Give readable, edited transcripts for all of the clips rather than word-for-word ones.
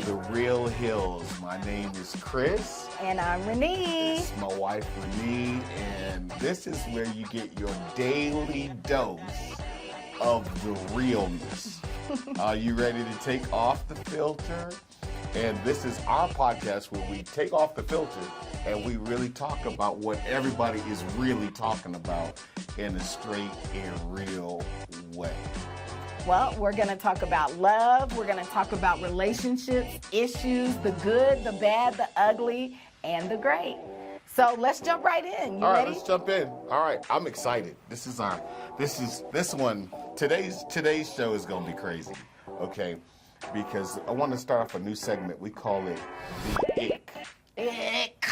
to the Real Hills. My name is Chris. And I'm Renee. This is my wife Renee, and this is where you get your daily dose of the realness. Are you ready to take off the filter? And this is our podcast where we take off the filter and we really talk about what everybody is really talking about in a straight and real way. Well, we're going to talk about love. We're going to talk about relationships, issues, the good, the bad, the ugly, and the great. So let's jump right in. You All right, ready? let's jump in. All right, I'm excited. Today's show is going to be crazy, okay? Because I want to start off a new segment. We call it the Ick. Ick.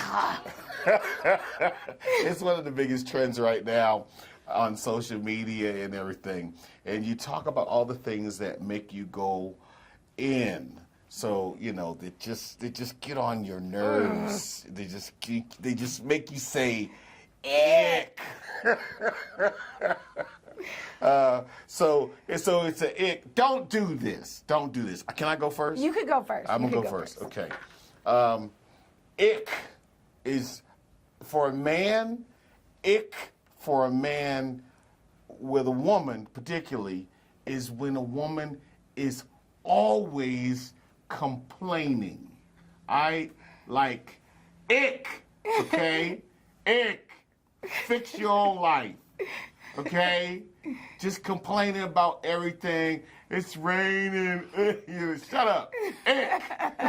It's one of the biggest trends right now on social media and everything. And you talk about all the things that make you go in. So, you know, they just get on your nerves. They just make you say ick. So it's an ick. Don't do this. Don't do this. Can I go first? You could go first. I'm gonna go first. Okay. Ick is for a man. Ick for a man with a woman, particularly, is when a woman is always complaining. I like ick. Okay, ick. Fix your own life. Okay, just complaining about everything. It's raining. Shut up. Ick.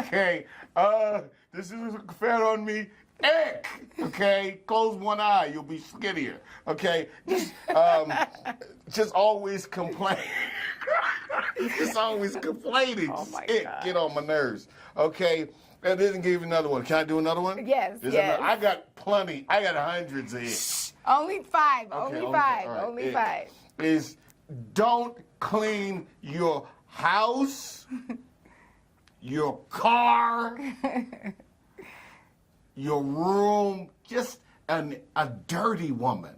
Okay. This is fat on me. Ick. Okay. Close one eye. You'll be skinnier. Okay. Just always complain. Just always complaining. Oh my Ick. God. Get on my nerves. Okay. And then give you another one. Can I do another one? Yes. I got plenty. I got hundreds of it. Only five. Okay, only five. all right. Only five. Is don't clean your house, your car, your room. Just a dirty woman.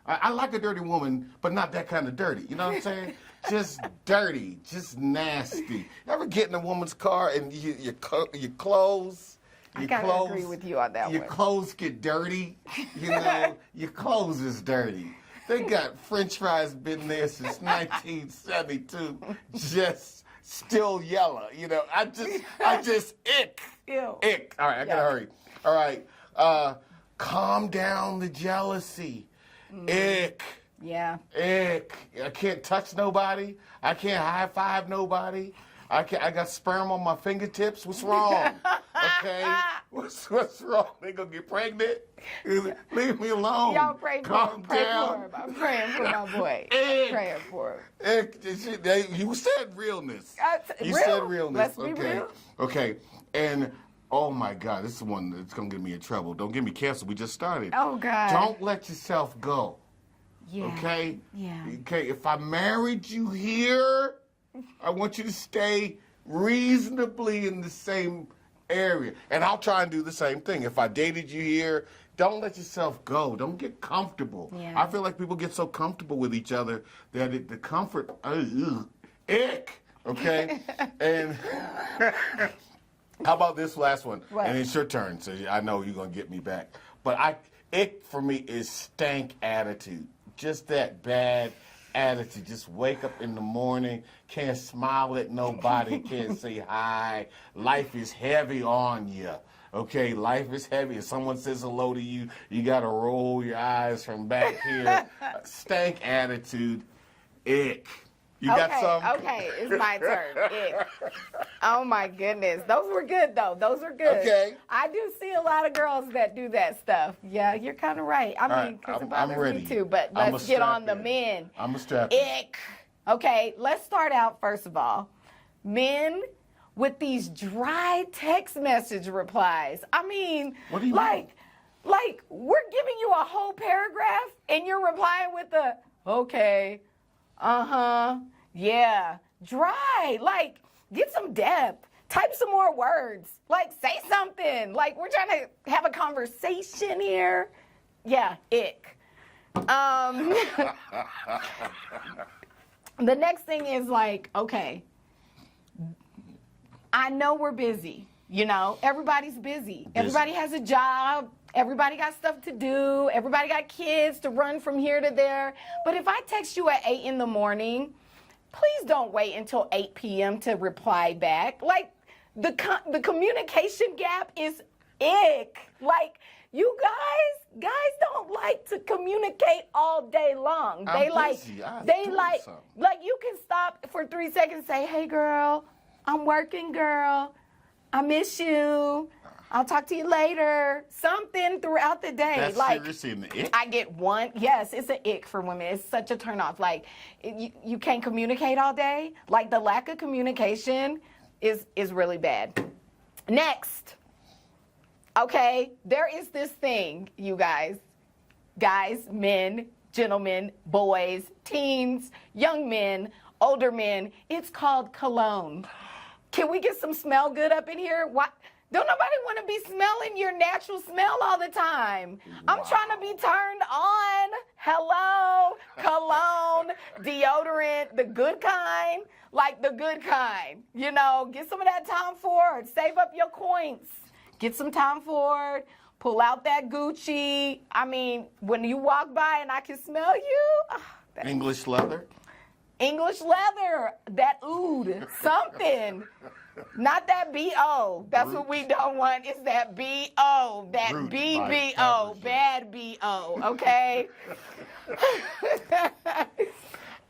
I like a dirty woman, but not that kind of dirty. You know what I'm saying? Just dirty, just nasty. Ever get in a woman's car and your clothes? I gotta agree with you on that Your one. clothes get dirty. You know, your clothes is dirty. They got French fries been there since 1972, just still yellow. You know, I just ick. Ew. Ick. All right, I gotta hurry. All right, calm down the jealousy. Ick. Yeah. Ick. I can't touch nobody. I can't high five nobody. I got sperm on my fingertips. What's wrong? Okay. What's wrong? They gonna get pregnant? Leave me alone. Y'all pray for Calm him. Pray down. for him. I'm praying for my boy. Ick. Praying for him. You said realness. You Real? said realness. Let's be Okay. real. Okay. And oh my God, this is one that's gonna get me in trouble. Don't get me canceled. We just started. Oh God. Don't let yourself go. Yeah. Okay? Yeah. Okay, if I married you here, I want you to stay reasonably in the same area. And I'll try and do the same thing. If I dated you here, don't let yourself go. Don't get comfortable. Yeah. I feel like people get so comfortable with each other that the comfort, ick, okay? And how about this last one? What? And it's your turn, so I know you're going to get me back. But ick for me is stank attitude. Just that bad attitude. Just wake up in the morning, can't smile at nobody, can't say hi. Life is heavy on you. Okay, life is heavy. If someone says hello to you, you got to roll your eyes from back here. Stank attitude. Ick. You got some? Okay, it's my turn. Ick. Oh my goodness. Those were good though. Those are good. Okay. I do see a lot of girls that do that stuff. Yeah, you're kind of right. I mean, because it bothers ready. me too, but I'm let's a get on strap the in. men. I'm a strap in. Ick. Okay, let's start out first of all. Men with these dry text message replies. I mean, What do you like we're giving you a whole paragraph and you're replying with a okay, yeah, dry. Like, get some depth. Type some more words. Like, say something. Like, we're trying to have a conversation here. Yeah, ick. The next thing is like, okay, I know we're busy. Everybody's busy. Everybody has a job. Everybody got stuff to do. Everybody got kids to run from here to there. But if I text you at 8 in the morning, please don't wait until 8 p.m. to reply back. Like, the communication gap is ick. Like, you guys don't like to communicate all day long. They you can stop for 3 seconds and say, hey girl, I'm working, girl. I miss you. I'll talk to you later. Something throughout the day. That's like seriously an ick? I get one. Yes, it's an ick for women. It's such a turnoff. Like, you can't communicate all day. Like, the lack of communication is really bad. Next. Okay, there is this thing, you guys, men, gentlemen, boys, teens, young men, older men. It's called cologne. Can we get some smell good up in here? What? Don't nobody want to be smelling your natural smell all the time. I'm trying to be turned on. Hello, cologne, deodorant, the good kind, like the good kind. Get some of that Tom Ford. Save up your coins. Get some Tom Ford, pull out that Gucci. I mean, when you walk by and I can smell you. English leather? English leather, that oud, something. Not that B.O. That's what we don't want. It's that B.O. That Root B.B.O. Bad B.O. Okay?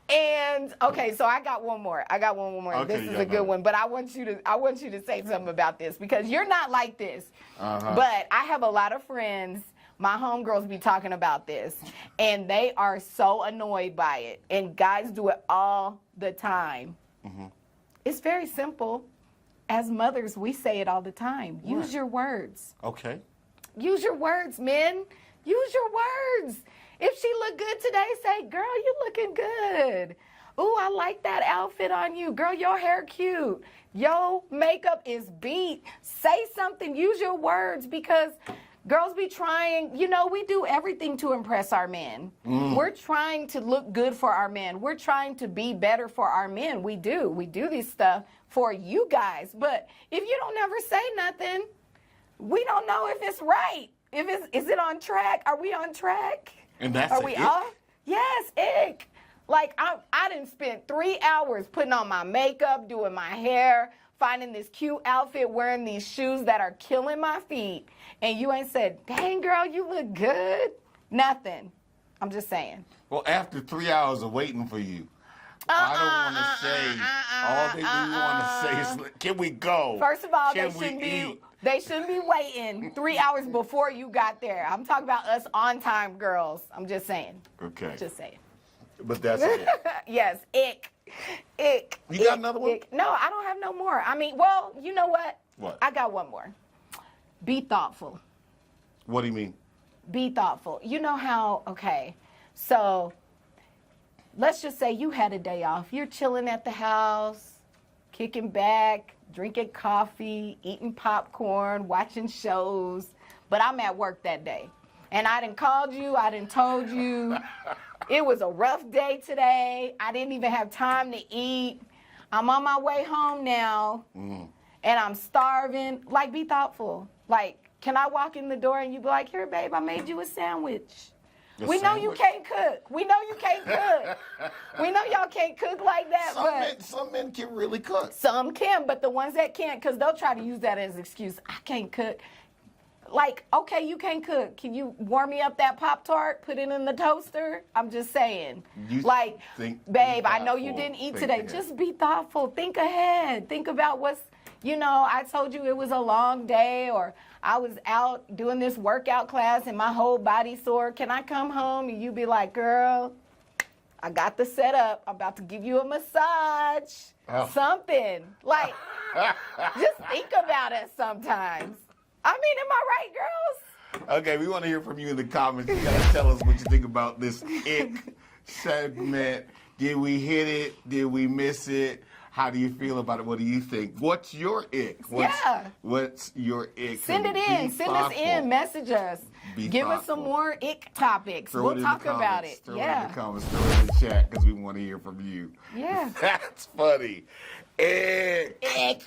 And okay, so I got one more. Okay, This is a good one, but I want you to say something about this because you're not like this. But I have a lot of friends. My homegirls be talking about this, and they are so annoyed by it. And guys do it all the time. It's very simple. As mothers, we say it all the time. Use your words. Okay. Use your words, men. Use your words. If she look good today, say, girl, you looking good. Ooh, I like that outfit on you. Girl, your hair cute. Your makeup is beat. Say something. Use your words because girls be trying, we do everything to impress our men. We're trying to look good for our men. We're trying to be better for our men. We do. We do this stuff for you guys. But if you don't ever say nothing, we don't know if it's right. Is it on track? Are we on track? And that's Are we off? Yes, ick. Like, I done spent 3 hours putting on my makeup, doing my hair, finding this cute outfit, wearing these shoes that are killing my feet, and you ain't said, dang, girl, you look good. Nothing. I'm just saying. Well, after 3 hours of waiting for you, I don't want to say, all they want to say is, can we go? First of all, Can they shouldn't be waiting 3 hours before you got there. I'm talking about us on-time girls. I'm just saying. Okay. Just saying. But that's it. Yes, ick. Ick. You got another one? Ick. No, I don't have no more. I mean, well, you know what? What? I got one more. Be thoughtful. What do you mean? Be thoughtful. You know how, okay, so let's just say you had a day off. You're chilling at the house, kicking back, drinking coffee, eating popcorn, watching shows, but I'm at work that day. And I done called you, I done told you, it was a rough day today. I didn't even have time to eat. I'm on my way home now, and I'm starving. Like, be thoughtful. Like, can I walk in the door and you be like, here, babe, I made you a sandwich. We know you can't cook. We know you can't cook. We know y'all can't cook like that. Some men can really cook. Some can, but the ones that can't, because they'll try to use that as an excuse. I can't cook. Like, okay, you can't cook. Can you warm me up that Pop-Tart, put it in the toaster? I'm just saying. Babe, I know you didn't eat today. Just be thoughtful. Think ahead. Think about what's, I told you it was a long day, or I was out doing this workout class and my whole body sore. Can I come home? And you be like, girl, I got the setup. I'm about to give you a massage. Oh. Something. Like, just think about it sometimes. I mean, am I right, girls? Okay, we want to hear from you in the comments. You got to tell us what you think about this ick segment. Did we hit it? Did we miss it? How do you feel about it? What do you think? What's your ick? What's your ick? Send it in. Send us in. Message us. Give us some more ick topics. We'll talk about it. Throw it in the comments. Throw it in the chat because we want to hear from you. Yeah. That's funny. Ick.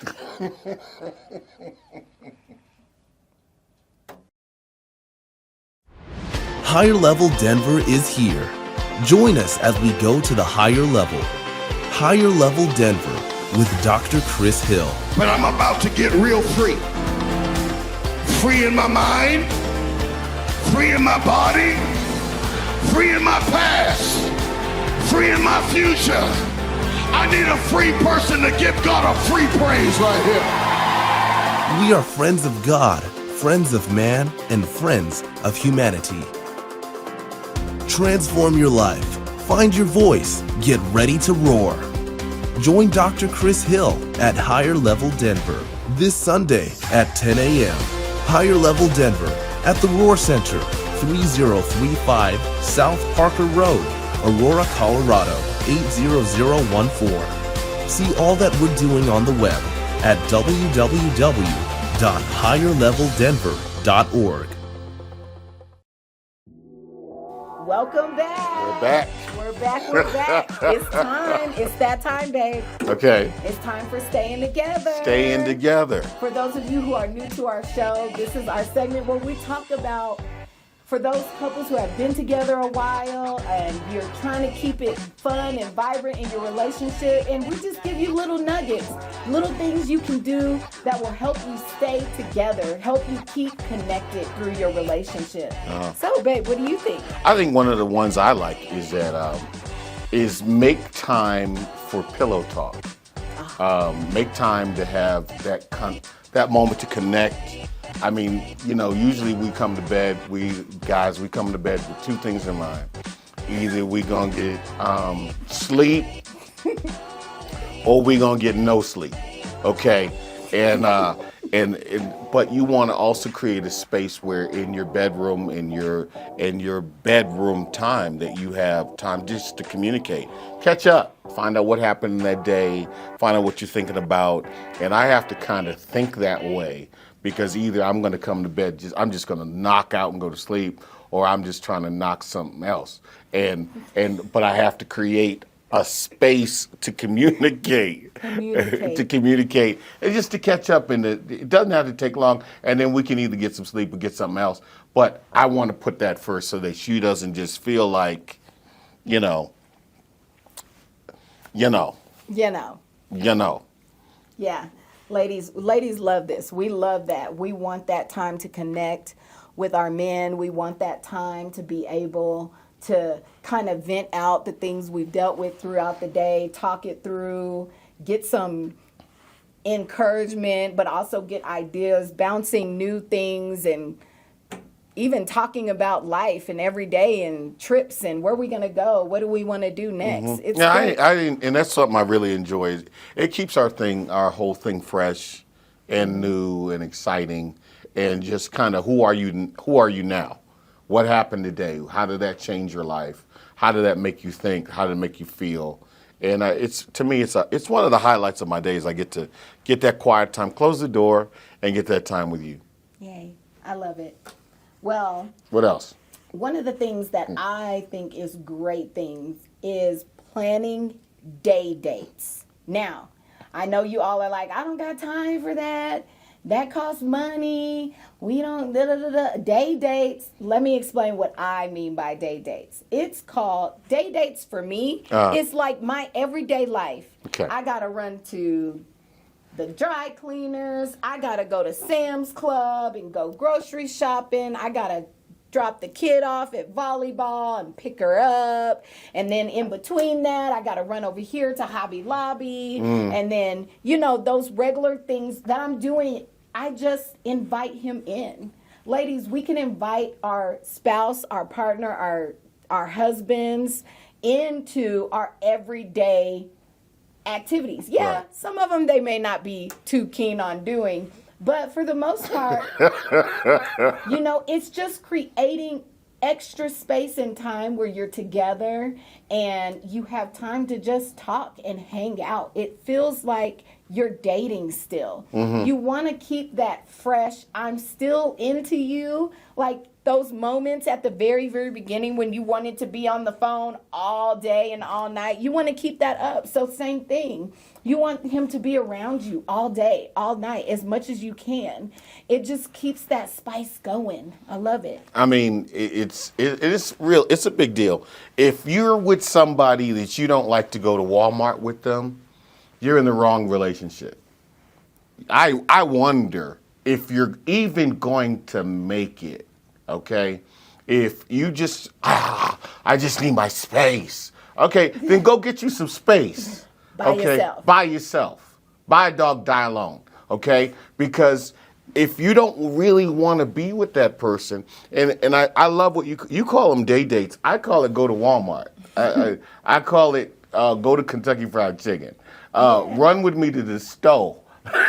Higher Level Denver is here. Join us as we go to the higher level. Higher Level Denver with Dr. Chris Hill. But I'm about to get real free. Free in my mind, free in my body, free in my past, free in my future. I need a free person to give God a free praise right here. We are friends of God, friends of man, and friends of humanity. Transform your life. Find your voice. Get ready to roar. Join Dr. Chris Hill at Higher Level Denver this Sunday at 10 a.m. Higher Level Denver at the Roar Center, 3035 South Parker Road, Aurora, Colorado, 80014. See all that we're doing on the web at www.higherleveldenver.org. Welcome back. We're back. We're back. We're back. It's time. It's that time, babe. Okay. It's time for Staying Together. Staying together. For those of you who are new to our show, this is our segment where we talk about, for those couples who have been together a while and you're trying to keep it fun and vibrant in your relationship, and we just give you little nuggets, little things you can do that will help you stay together, help you keep connected through your relationship. So, babe, what do you think? I think one of the ones I like is that is make time for pillow talk. Make time to have that moment to connect. I mean, usually we come to bed, we come to bed with two things in mind. Either we gonna get sleep or we gonna get no sleep, okay? But you want to also create a space where in your bedroom, in your bedroom time, that you have time just to communicate, catch up, find out what happened in that day, find out what you're thinking about. And I have to kind of think that way, because either I'm going to come to bed, I'm just going to knock out and go to sleep, or I'm just trying to knock something else. But I have to create a space to communicate, and just to catch up. And it doesn't have to take long, and then we can either get some sleep or get something else. But I want to put that first so that she doesn't just feel like, Yeah. Ladies love this. We love that. We want that time to connect with our men. We want that time to be able to kind of vent out the things we've dealt with throughout the day, talk it through, get some encouragement, but also get ideas, bouncing new things, and even talking about life and every day and trips and where we going to go, what do we want to do next. Mm-hmm. It's and that's something I really enjoy. It keeps our whole thing fresh and new and exciting, and just kind of who are you now? What happened today? How did that change your life? How did that make you think? How did it make you feel? And it's one of the highlights of my days. I get to get that quiet time, close the door, and get that time with you. Yay. I love it. Well, what else? One of the things that I think is great things is planning day dates. Now, I know you all are like, I don't got time for that. That costs money. We don't, Day dates. Let me explain what I mean by day dates. It's called, day dates for me, it's like my everyday life. Okay. I got to run to the dry cleaners. I got to go to Sam's Club and go grocery shopping. I got to drop the kid off at volleyball and pick her up. And then in between that, I got to run over here to Hobby Lobby. And then, those regular things that I'm doing, I just invite him in. Ladies, we can invite our spouse, our partner, our husbands into our everyday activities. Yeah, right. Some of them they may not be too keen on doing, but for the most part, it's just creating extra space and time where you're together and you have time to just talk and hang out. It feels like you're dating still. You want to keep that fresh, I'm still into you, like those moments at the very, very beginning when you wanted to be on the phone all day and all night. You want to keep that up. So same thing. You want him to be around you all day, all night, as much as you can. It just keeps that spice going. I love it. I mean, it is real. It's a big deal. If you're with somebody that you don't like to go to Walmart with them, you're in the wrong relationship. I wonder if you're even going to make it, okay? If you just, I just need my space. Okay, then go get you some space. By yourself. By yourself. Buy a dog, die alone, okay? Because if you don't really want to be with that person, and I love what you call them day dates. I call it go to Walmart. I call it go to Kentucky Fried Chicken. Run with me to the stove,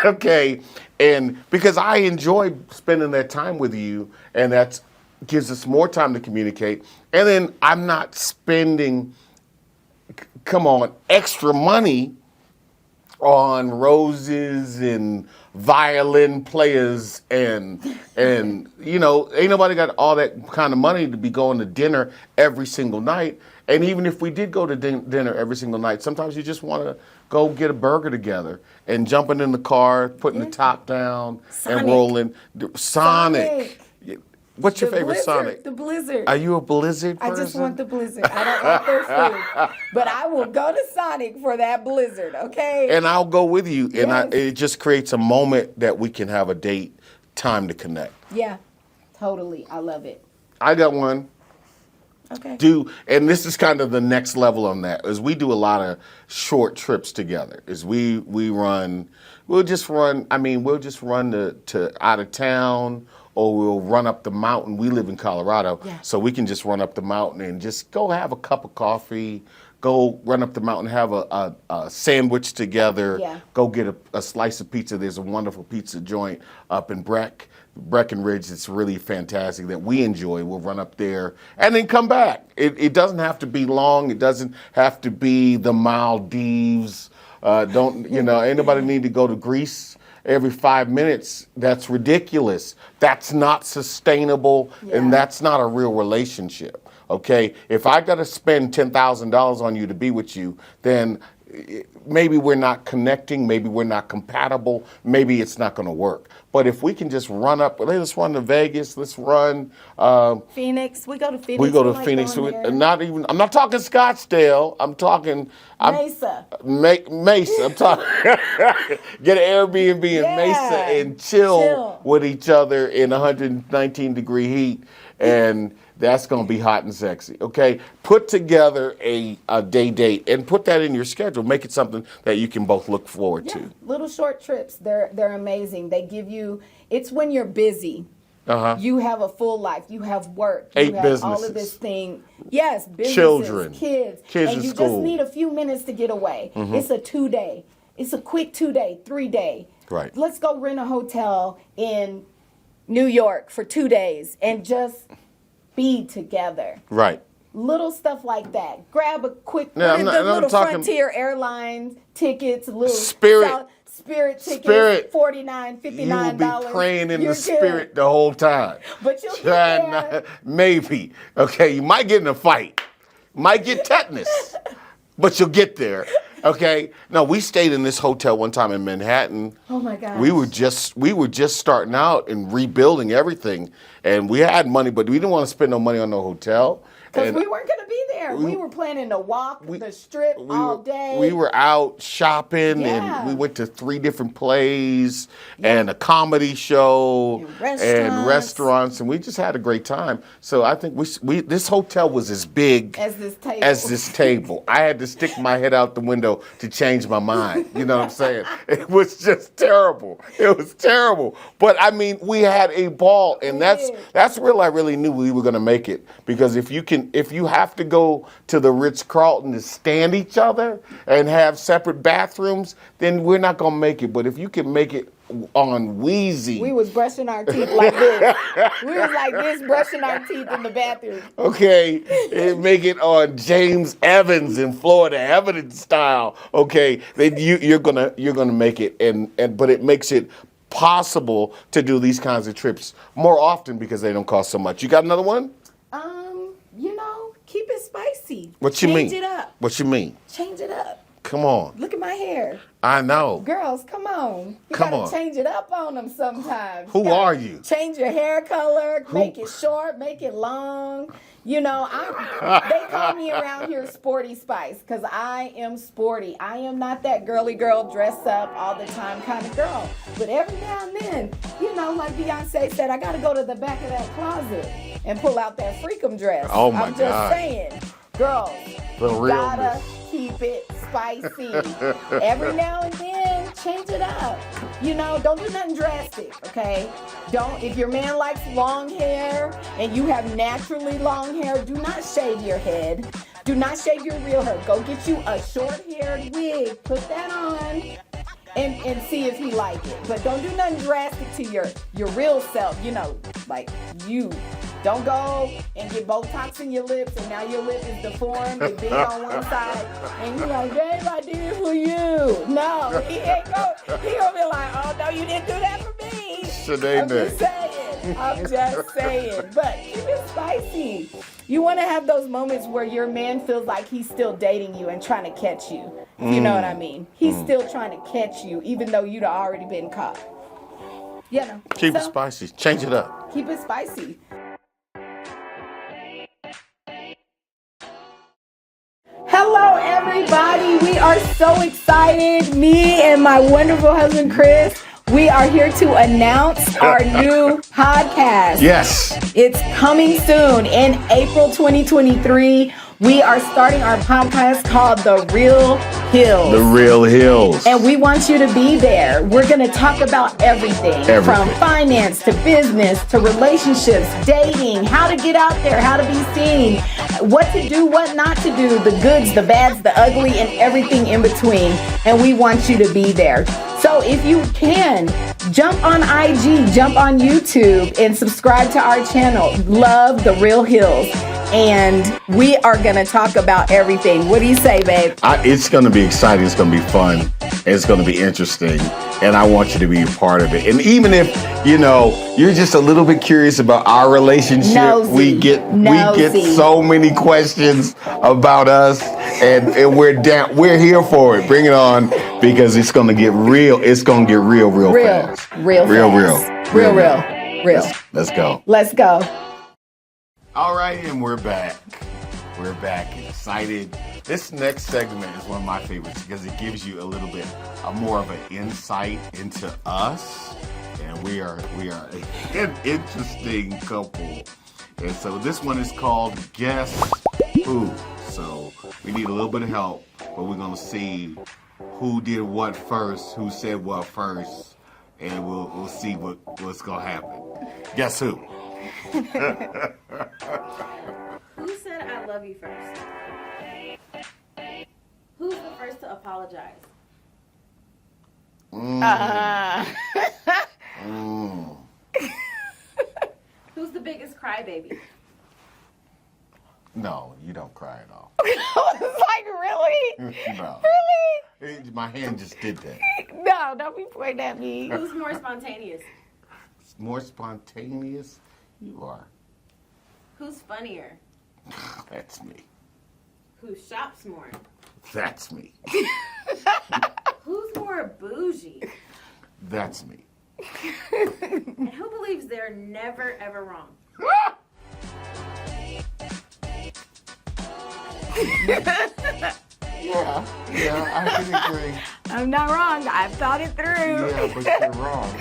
okay? And because I enjoy spending that time with you, and that gives us more time to communicate. And then I'm not spending, extra money on roses and violin players and ain't nobody got all that kind of money to be going to dinner every single night. And even if we did go to dinner every single night, sometimes you just want to go get a burger together and jumping in the car, putting the top down and rolling. Sonic. What's your favorite Blizzard, Sonic? The Blizzard. Are you a Blizzard person? I just want the Blizzard. I don't want their food. But I will go to Sonic for that Blizzard, okay? And I'll go with you. Yes. And it just creates a moment that we can have a date, time to connect. Yeah, totally. I love it. I got one. Okay. And this is kind of the next level on that, is we do a lot of short trips together. We'll just run to out of town, or we'll run up the mountain. We live in Colorado, so we can just run up the mountain and just go have a cup of coffee, go run up the mountain, have a sandwich together, go get a slice of pizza. There's a wonderful pizza joint up in Breckenridge. It's really fantastic that we enjoy. We'll run up there and then come back. It doesn't have to be long. It doesn't have to be the Maldives. Ain't nobody need to go to Greece every 5 minutes. That's ridiculous. That's not sustainable, and that's not a real relationship. Okay, if I got to spend $10,000 on you to be with you, then maybe we're not connecting, maybe we're not compatible, maybe it's not going to work. But if we can just let's run to Vegas, let's run Phoenix. We go to Phoenix. We go to Phoenix. I'm not talking Scottsdale. I'm talking Mesa. Mesa. I'm talking get an Airbnb in Mesa and chill with each other in 119-degree heat, and that's going to be hot and sexy, okay? Put together a day date and put that in your schedule. Make it something that you can both look forward to. Little short trips, they're amazing. They give you, it's when you're busy. You have a full life. You have work. You have businesses. all of this thing. Yes, businesses, Children. kids. Kids and in you school. just need a few minutes to get away. It's a 2-day. It's a quick 2-day, 3-day. Right. Let's go rent a hotel in New York for 2 days and just be together. Right. Little stuff like that. Grab a quick I'm little talking- Frontier Airlines tickets, little Spirit tickets, Spirit. $49, $59. You will be praying in You're the spirit the whole time. But you'll get there. Maybe. Okay, you might get in a fight. Might get tetanus. But you'll get there. Okay? No, we stayed in this hotel one time in Manhattan. Oh my gosh. We were just starting out and rebuilding everything. And we had money, but we didn't want to spend no money on no hotel. Because we weren't going to be there. We were planning to walk the strip all day. We were out shopping, and we went to 3 different plays and a comedy show and restaurants, and we just had a great time. So I think this hotel was as big as this table. I had to stick my head out the window to change my mind. You know what I'm saying? It was just terrible. It was terrible. But I mean, we had a ball, and that's where I really knew we were going to make it, because if you have to go to the Ritz-Carlton to stand each other and have separate bathrooms, then we're not going to make it. But if you can make it on Wheezy. We was brushing our teeth like this. We was like this, brushing our teeth in the bathroom. Okay, and make it on James Evans in Florida, Evans style. Okay, then you're gonna make it, and but it makes it possible to do these kinds of trips more often because they don't cost so much. You got another one? Keep it spicy. What you mean? Change it up. What you mean? Change it up. Come on. Look at my hair. I know. Girls, come on. You Come gotta on. change it up on them sometimes. Who are you? Change your hair color, make it short, make it long. They call me around here Sporty Spice because I am sporty. I am not that girly girl dress up all the time kind of girl. But every now and then, like Beyonce said, I got to go to the back of that closet and pull out that freakum dress. Oh, my I'm God. just saying. Girls, The you realness. gotta keep it spicy. Every now and then, change it up. Don't do nothing drastic, okay? If your man likes long hair and you have naturally long hair, do not shave your head. Do not shave your real hair. Go get you a short-haired wig. Put that on and see if he like it. But don't do nothing drastic to your real self, like you. Don't go and get Botox in your lips and now your lip is deformed and big on one side and you're like, babe, I did it for you. No, he gonna be like, oh no, you didn't do that for me. I'm just saying. But keep it spicy. You want to have those moments where your man feels like he's still dating you and trying to catch you. You know what I mean? He's still trying to catch you even though you'd already been caught. Keep it spicy. Change it up. Keep it spicy. Hello, everybody. We are so excited. Me and my wonderful husband, Chris, we are here to announce our new podcast. Yes. It's coming soon in April 2023. We are starting our podcast called The Real Hills. The Real Hills. And we want you to be there. We're going to talk about everything. From finance to business to relationships, dating, how to get out there, how to be seen, what to do, what not to do, the goods, the bads, the ugly, and everything in between. And we want you to be there. So if you can, jump on IG, jump on YouTube, and subscribe to our channel. Love The Real Hills. And we are going to talk about everything. What do you say, babe? It's going to be exciting. It's going to be fun. It's going to be interesting. And I want you to be a part of it. And even if, you're just a little bit curious about our relationship, we get so many questions about us. And we're here for it. Bring it on because it's going to get real. It's going to get real fast. Real. Let's go. Let's go. All right, and we're back. We're back, excited. This next segment is one of my favorites because it gives you a little bit more of an insight into us, and we are an interesting couple. And so this one is called Guess Who. So we need a little bit of help, but we're gonna see who did what first, who said what first, and we'll see what's gonna happen. Guess who? Who said I love you first? Who's the first to apologize? Who's the biggest crybaby? No, you don't cry at all. I was like, really? No. Really? My hand just did that. No, don't be pointing at me. Who's more spontaneous? More spontaneous? You are. Who's funnier? That's me. Who shops more? That's me. Who's more bougie? That's me. And who believes they're never, ever wrong? Yeah, I can agree. I'm not wrong. I've thought it through. Yeah, but you're wrong.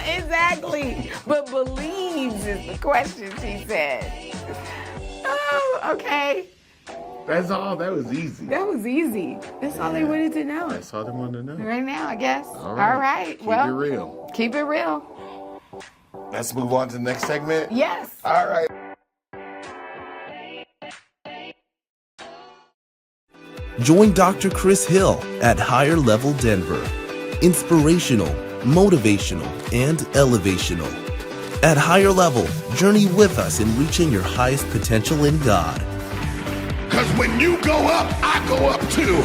Exactly. But believes is the question, she said. Oh, okay. That's all. That was easy. That was easy. That's all they wanted to know. That's all they wanted to know. Right now, I guess. All right. Keep it real. Keep it real. Let's move on to the next segment. Yes. All right. Join Dr. Chris Hill at Higher Level Denver. Inspirational, motivational, and elevational. At Higher Level, journey with us in reaching your highest potential in God. Because when you go up, I go up too.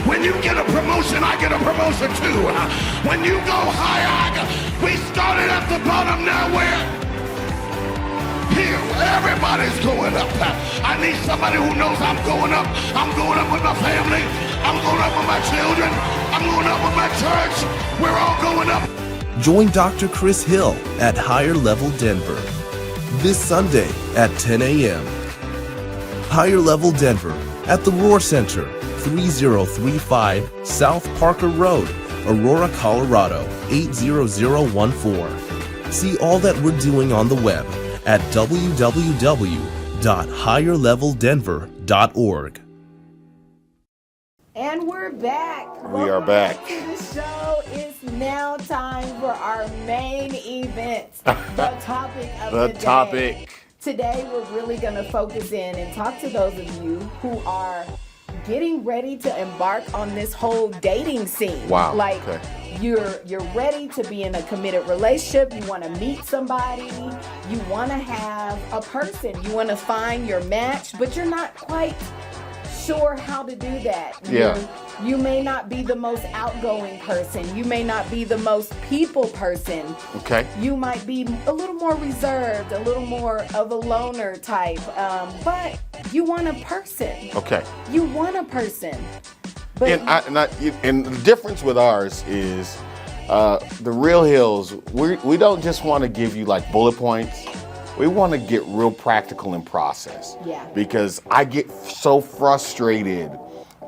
When you get a promotion, I get a promotion too. When you go higher, we started at the bottom, now we're here. Everybody's going up. I need somebody who knows I'm going up. I'm going up with my family. I'm going up with my children. I'm going up with my church. We're all going up. Join Dr. Chris Hill at Higher Level Denver this Sunday at 10 a.m. Higher Level Denver at the Roar Center, 3035 South Parker Road, Aurora, Colorado, 80014. See all that we're doing on the web at www.higherleveldenver.org. And we're back. We are back. To the show. It's now time for our main event, the topic of the day. topic. Today, we're really going to focus in and talk to those of you who are getting ready to embark on this whole dating scene. Wow. Like, okay. you're ready to be in a committed relationship. You want to meet somebody. You want to have a person. You want to find your match, but you're not quite sure how to do that. Yeah. You may not be the most outgoing person. You may not be the most people person. Okay. You might be a little more reserved, a little more of a loner type. But you want a person. Okay. You want a person. But And the difference with ours is the Real Hills, we don't just want to give you like bullet points. We want to get real practical and process. Yeah. Because I get so frustrated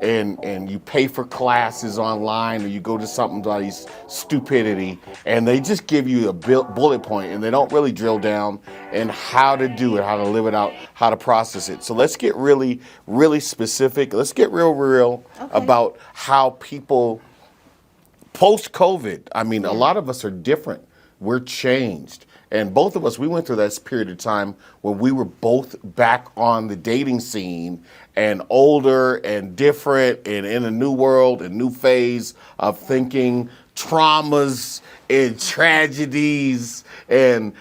and you pay for classes online or you go to somebody's stupidity and they just give you a bullet point and they don't really drill down in how to do it, how to live it out, how to process it. So let's get really, really specific. Let's get real about how people post-COVID, I mean, a lot of us are different. We're changed. And both of us, we went through that period of time when we were both back on the dating scene and older and different and in a new world, a new phase of thinking, traumas and tragedies and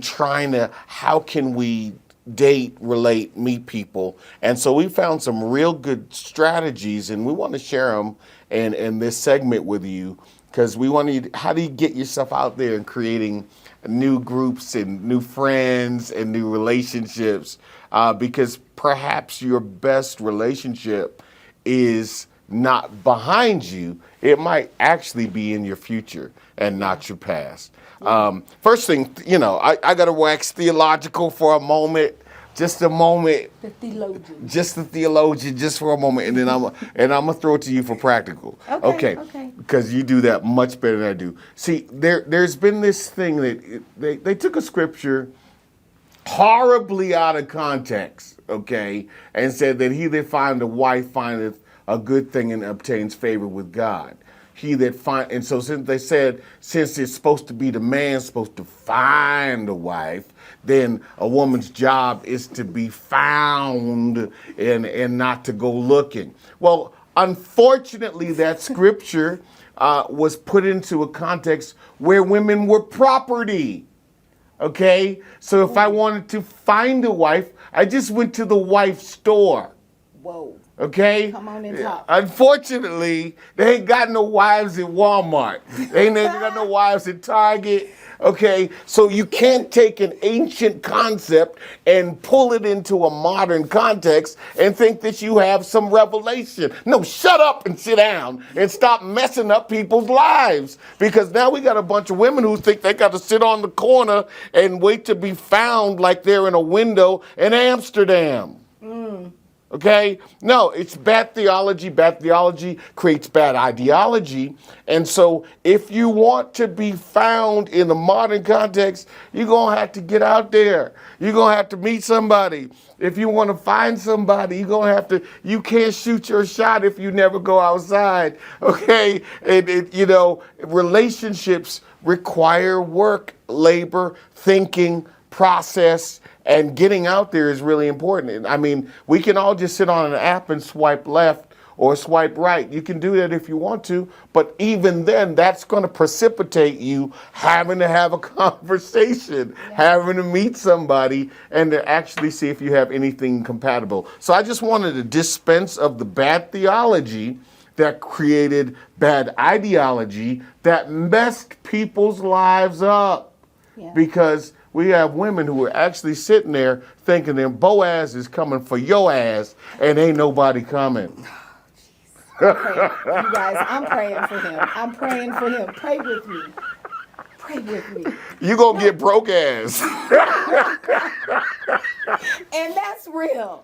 trying to, how can we date, relate, meet people? And so we found some real good strategies and we want to share them in this segment with you because we want you, how do you get yourself out there and creating new groups and new friends and new relationships because perhaps your best relationship is not behind you. It might actually be in your future and not your past. First thing, I got to wax theological for a moment. Just a moment. the theologian. Just the theologian, just for a moment, and then I'm gonna throw it to you for practical. Okay. Because you do that much better than I do. See, there's been this thing that they took a scripture horribly out of context, okay, and said that he that findeth a wife findeth a good thing and obtains favor with God. And so since it's supposed to be the man supposed to find a wife, then a woman's job is to be found and not to go looking. Well, unfortunately, that scripture was put into a context where women were property. Okay? So if I wanted to find a wife, I just went to the wife store. Whoa. Okay? Come on and talk. Unfortunately, they ain't got no wives at Walmart. They ain't got no wives at Target. Okay? So you can't take an ancient concept and pull it into a modern context and think that you have some revelation. No, shut up and sit down and stop messing up people's lives. Because now we got a bunch of women who think they got to sit on the corner and wait to be found like they're in a window in Amsterdam. Okay? No, it's bad theology. Bad theology creates bad ideology. And so if you want to be found in the modern context, you're going to have to get out there. You're going to have to meet somebody. If you want to find somebody, you're going to have to, you can't shoot your shot if you never go outside. Okay? Relationships require work, labor, thinking, process, and getting out there is really important. I mean, we can all just sit on an app and swipe left, or swipe right. You can do that if you want to, but even then, that's going to precipitate you having to have a conversation, having to meet somebody, and to actually see if you have anything compatible. So I just wanted to dispense of the bad theology that created bad ideology that messed people's lives up. Yeah. Because we have women who are actually sitting there thinking that Boaz is coming for your ass and ain't nobody coming. You guys, I'm praying for him. I'm praying for him. Pray with me. Pray with me. You gonna get broke ass. And that's real.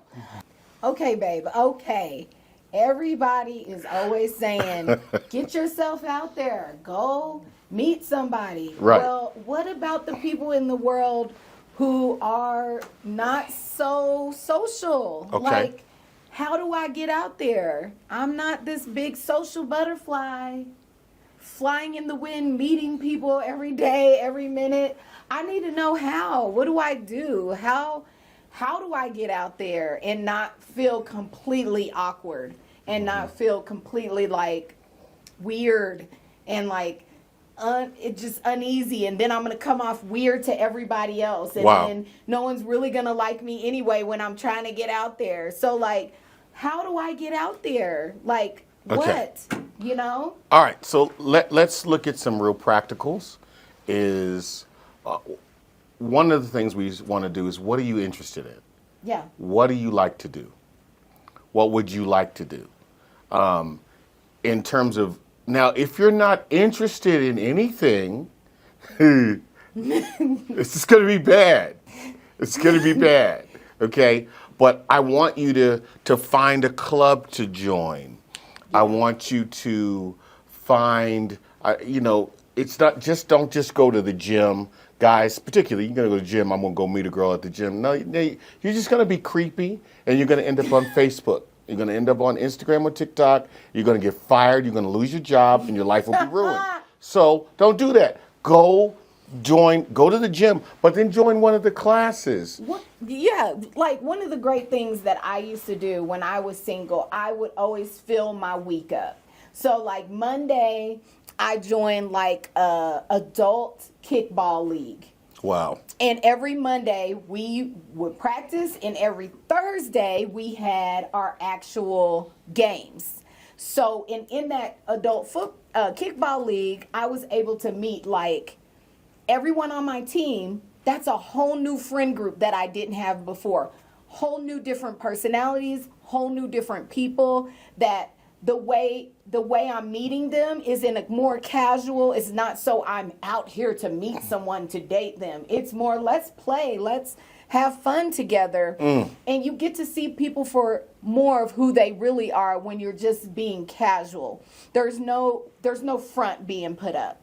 Okay, babe. Okay. Everybody is always saying, get yourself out there. Go meet somebody. Right. Well, what about the people in the world who are not so social? Okay. Like, how do I get out there? I'm not this big social butterfly flying in the wind, meeting people every day, every minute. I need to know how. What do I do? How do I get out there and not feel completely awkward and not feel completely like weird and like it's just uneasy, and then I'm gonna come off weird to everybody else, and Wow. then no one's really gonna like me anyway when I'm trying to get out there. So like, how do I get out there? Like, Okay. what? You know? All right, so let's look at some real practicals. Is one of the things we want to do is, what are you interested in? Yeah. What do you like to do? What would you like to do? In terms of, now, if you're not interested in anything, it's just going to be bad. It's going to be bad, okay? But I want you to find a club to join. I want you to find, it's not just, don't just go to the gym. Guys, particularly, you're going to go to the gym, I'm going to go meet a girl at the gym. No, you're just going to be creepy, and you're going to end up on Facebook. You're going to end up on Instagram or TikTok. You're going to get fired. You're going to lose your job, and your life will be ruined. So don't do that. Go to the gym, but then join one of the classes. Yeah, like one of the great things that I used to do when I was single, I would always fill my week up. So like Monday, I joined like a adult kickball league. Wow. And every Monday we would practice, and every Thursday we had our actual games. So in that adult kickball league, I was able to meet like everyone on my team. That's a whole new friend group that I didn't have before. Whole new different personalities, whole new different people that the way I'm meeting them is in a more casual. It's not so I'm out here to meet someone to date them. It's more, let's play, let's have fun together. And you get to see people for more of who they really are when you're just being casual. There's no front being put up.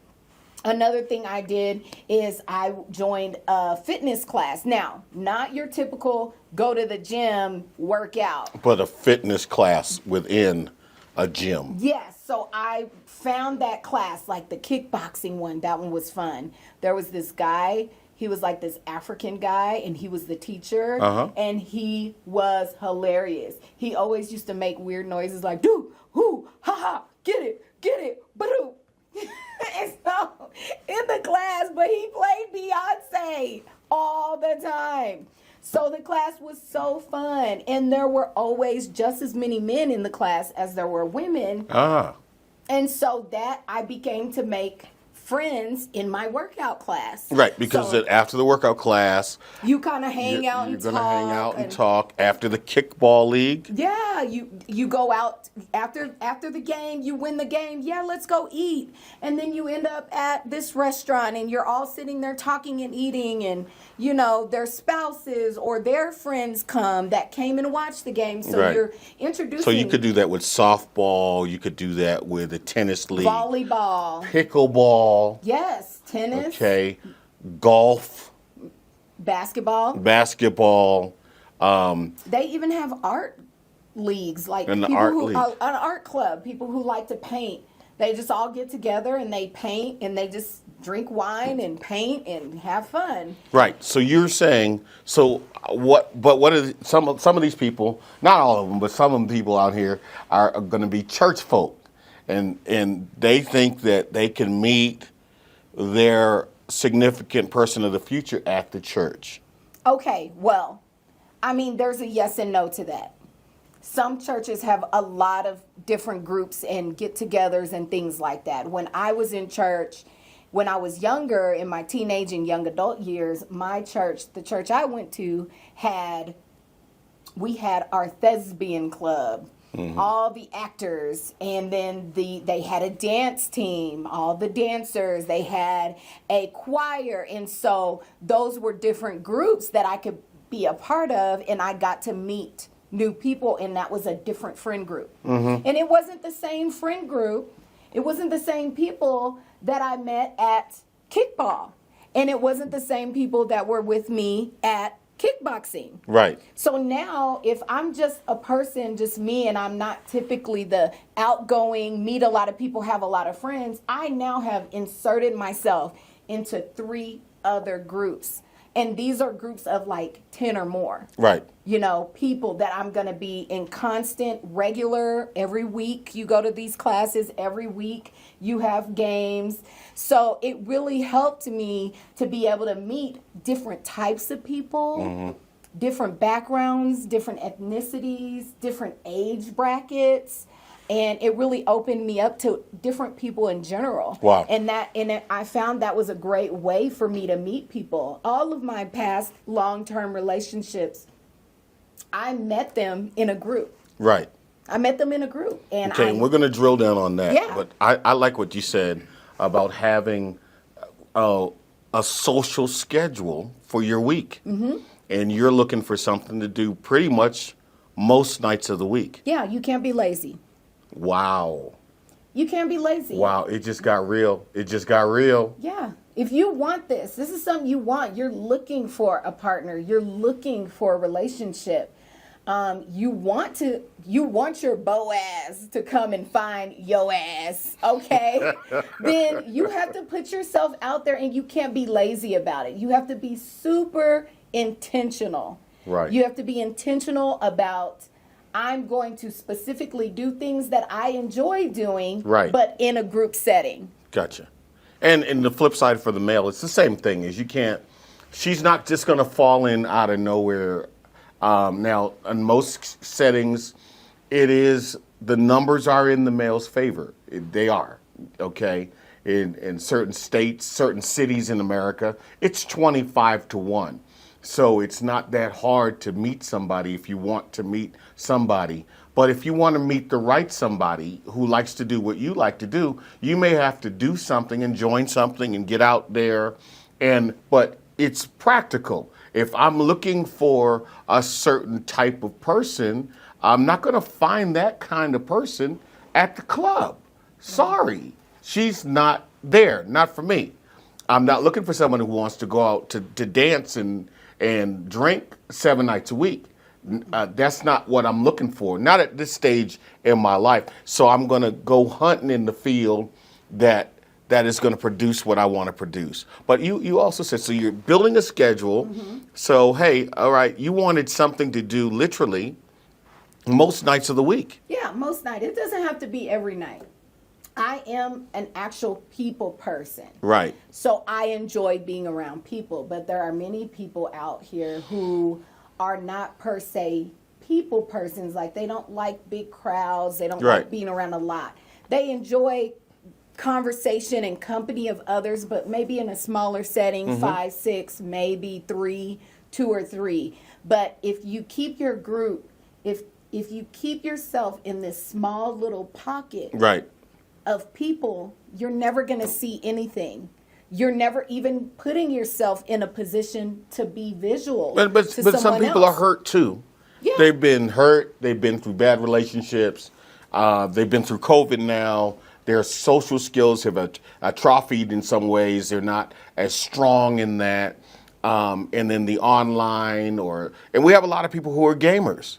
Another thing I did is I joined a fitness class. Now, not your typical go to the gym, work out. But a fitness class within a gym. Yes, so I found that class, like the kickboxing one. That one was fun. There was this guy. He was like this African guy, and he was the teacher, and he was hilarious. He always used to make weird noises like, doo, hoo, ha, ha, get it, ba-doo. And so, in the class, but he played Beyonce all the time. So the class was so fun, and there were always just as many men in the class as there were women. And so that I began to make friends in my workout class. Right, because So after the workout class, you kind of hang out and you're talk. going to hang out and talk after the kickball league. Yeah, you go out after the game, you win the game. Yeah, let's go eat. And then you end up at this restaurant, and you're all sitting there talking and eating, and their spouses or their friends come that came and watched the game. So Right. you're introducing. So you could do that with softball. You could do that with a tennis league. volleyball. Pickleball. Yes, tennis. Okay. Golf. Basketball. Basketball. They even have art leagues, like And the people art who league. an art club, people who like to paint. They just all get together and they paint and they just drink wine and paint and have fun. Right. So you're saying, so what? But what is some of these people? Not all of them, but some of the people out here are going to be church folk, and they think that they can meet their significant person of the future at the church. Okay, well, I mean, there's a yes and no to that. Some churches have a lot of different groups and get-togethers and things like that. When I was in church, when I was younger, in my teenage and young adult years, my church, the church I went to, we had our thespian club, all the actors, and then they had a dance team, all the dancers, they had a choir, and so those were different groups that I could be a part of, and I got to meet new people, and that was a different friend group. And it wasn't the same friend group. It wasn't the same people that I met at kickball. And it wasn't the same people that were with me at kickboxing. Right. So now, if I'm just a person, just me, and I'm not typically the outgoing, meet a lot of people, have a lot of friends, I now have inserted myself into 3 other groups. And these are groups of like 10 or more. Right. You know, people that I'm going to be in constant, regular, every week. You go to these classes every week. You have games. So it really helped me to be able to meet different types of people, different backgrounds, different ethnicities, different age brackets. And it really opened me up to different people in general. Wow. And I found that was a great way for me to meet people. All of my past long-term relationships, I met them in a group. Right. I met them in a group. And Okay, and we're going to drill down on that. Yeah. But I like what you said about having a social schedule for your week. And you're looking for something to do pretty much most nights of the week. Yeah, you can't be lazy. Wow. You can't be lazy. Wow, it just got real. It just got real. Yeah. If you want this is something you want. You're looking for a partner. You're looking for a relationship. You want your Boaz to come and find your ass, okay? Then you have to put yourself out there, and you can't be lazy about it. You have to be super intentional. Right. You have to be intentional about, I'm going to specifically do things that I enjoy doing, Right. but in a group setting. Gotcha. And the flip side for the male, it's the same thing. She's not just going to fall in out of nowhere. Now, in most settings, the numbers are in the male's favor. They are, okay? In certain states, certain cities in America, it's 25-1. So it's not that hard to meet somebody if you want to meet somebody. But if you want to meet the right somebody who likes to do what you like to do, you may have to do something and join something and get out there. But it's practical. If I'm looking for a certain type of person, I'm not going to find that kind of person at the club. Sorry. She's not there. Not for me. I'm not looking for someone who wants to go out to dance and drink 7 nights a week. That's not what I'm looking for. Not at this stage in my life. So I'm going to go hunting in the field that is going to produce what I want to produce. But you also said, so you're building a schedule. So, hey, all right, you wanted something to do literally most nights of the week. Yeah, most nights. It doesn't have to be every night. I am an actual people person. Right. So I enjoy being around people, but there are many people out here who are not per se people persons. Like, they don't like big crowds. They don't like being around a lot. They enjoy conversation and company of others, but maybe in a smaller setting, 5, 6, maybe 3, 2 or 3. But if you keep your group, if you keep yourself in this small little pocket of people, you're never going to see anything. You're never even putting yourself in a position to be visual. But some people are hurt too. Yeah. They've been hurt. They've been through bad relationships. They've been through COVID now. Their social skills have atrophied in some ways. They're not as strong in that. And then the online and we have a lot of people who are gamers.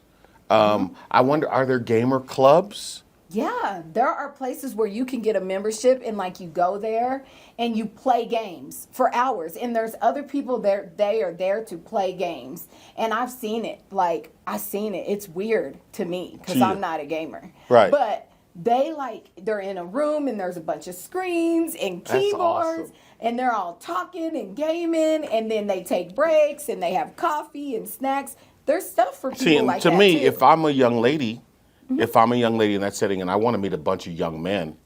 I wonder, are there gamer clubs Yeah, there are places where you can get a membership and like you go there and you play games for hours. And there's other people there, they are there to play games. And I've seen it. Like, I've seen it. It's weird to me because To you. I'm not a gamer. Right. But they're in a room and there's a bunch of screens and That's keyboards. awesome. And they're all talking and gaming. And then they take breaks and they have coffee and snacks. There's stuff for people See, like to that me, too. if I'm a young lady, if I'm a young lady in that setting and I want to meet a bunch of young men,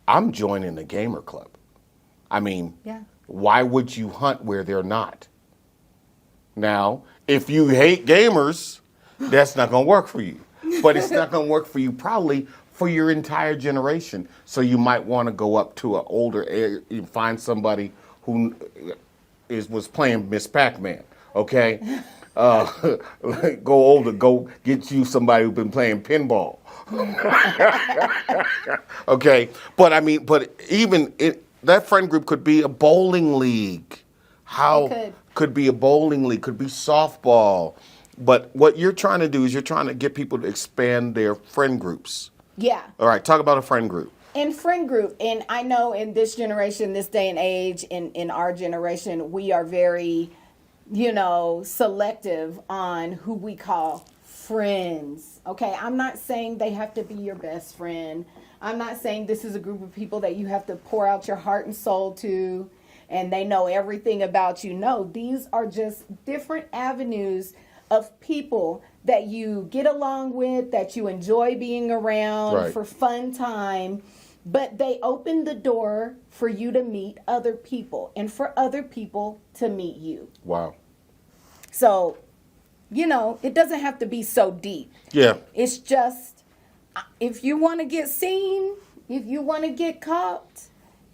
I'm joining the gamer club. I mean, Yeah. why would you hunt where they're not? Now, if you hate gamers, that's not going to work for you. But it's not going to work for you probably for your entire generation. So you might want to go up to an older age, you find somebody who was playing Miss Pac-Man, okay? Go older, go get you somebody who's been playing pinball. Okay, but I mean, that friend group could be a bowling league. Could be a bowling league, could be softball. But what you're trying to do is you're trying to get people to expand their friend groups. Yeah. All right, talk about a friend group. In friend group, and I know in this generation, this day and age, in our generation, we are very, selective on who we call friends. Okay, I'm not saying they have to be your best friend. I'm not saying this is a group of people that you have to pour out your heart and soul to, and they know everything about you. No, these are just different avenues of people that you get along with, that you enjoy being around Right. for fun time. But they open the door for you to meet other people and for other people to meet you. Wow. So, it doesn't have to be so deep. Yeah. It's just, if you want to get seen, if you want to get caught,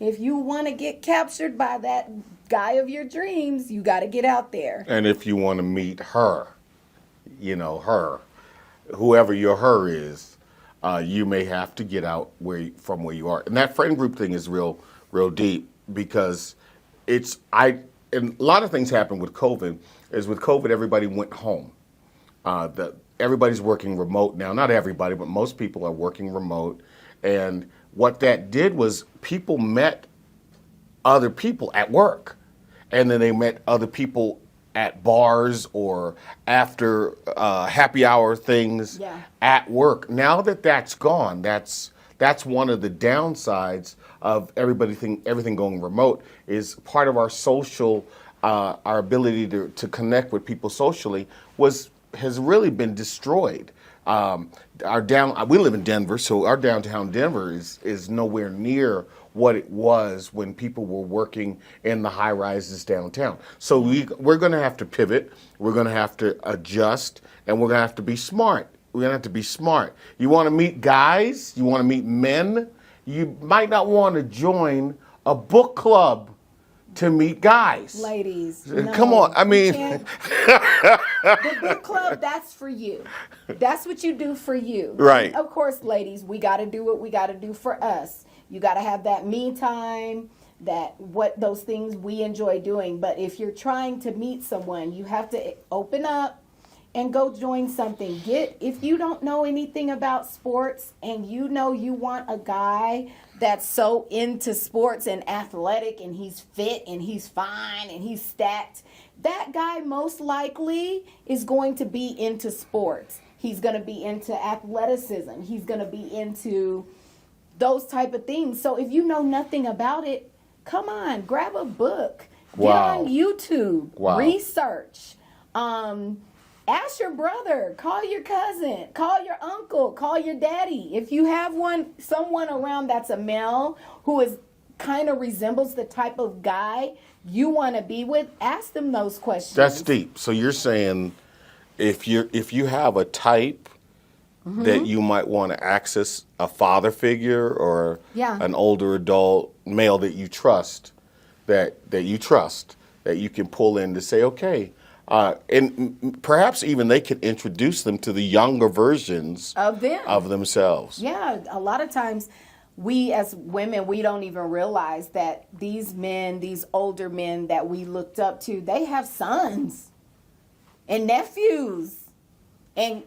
if you want to get captured by that guy of your dreams, you got to get out there. And if you want to meet her, whoever your her is, you may have to get out from where you are. And that friend group thing is real deep because and a lot of things happened with COVID. With COVID, everybody went home. Everybody's working remote now. Not everybody, but most people are working remote. And what that did was people met other people at work. And then they met other people at bars or after happy hour things at work. Now that that's gone, that's one of the downsides of everything going remote. Is part of our social, our ability to connect with people socially has really been destroyed. We live in Denver, so our downtown Denver is nowhere near what it was when people were working in the high rises downtown. So we're going to have to pivot. We're going to have to adjust, and we're going to have to be smart. We're going to have to be smart. You want to meet guys? You want to meet men? You might not want to join a book club to meet guys. Ladies, no, Come on. I mean, the book club, that's for you. That's what you do for you. Right. Of course, ladies, we got to do what we got to do for us. You got to have that me time, those things we enjoy doing. But if you're trying to meet someone, you have to open up and go join something. If you don't know anything about sports and you want a guy that's so into sports and athletic and he's fit and he's fine and he's stacked, that guy most likely is going to be into sports. He's going to be into athleticism. He's going to be into those type of things. So if you know nothing about it, come on, grab a book. Wow. Get on YouTube. Wow. Research. Ask your brother, call your cousin, call your uncle, call your daddy. If you have someone around that's a male who kind of resembles the type of guy you want to be with, ask them those questions. That's deep. So you're saying if you have a type that you might want to access a father figure or an older adult male that you trust, that you can pull in to say, okay, and perhaps even they could introduce them to the younger versions of themselves. Yeah, a lot of times we as women, we don't even realize that these men, these older men that we looked up to, they have sons and nephews and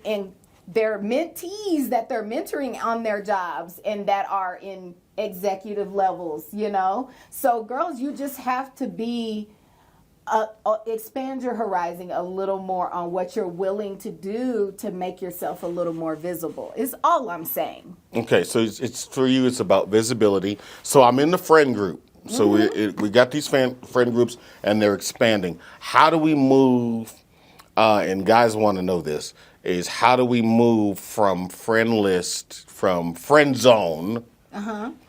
their mentees that they're mentoring on their jobs and that are in executive levels, you know? So girls, you just have to be expand your horizon a little more on what you're willing to do to make yourself a little more visible. Is all I'm saying. Okay, so it's for you. It's about visibility. So I'm in the friend group. So we got these friend groups, and they're expanding. How do we move? And guys want to know this: is how do we move from friend list, from friend zone,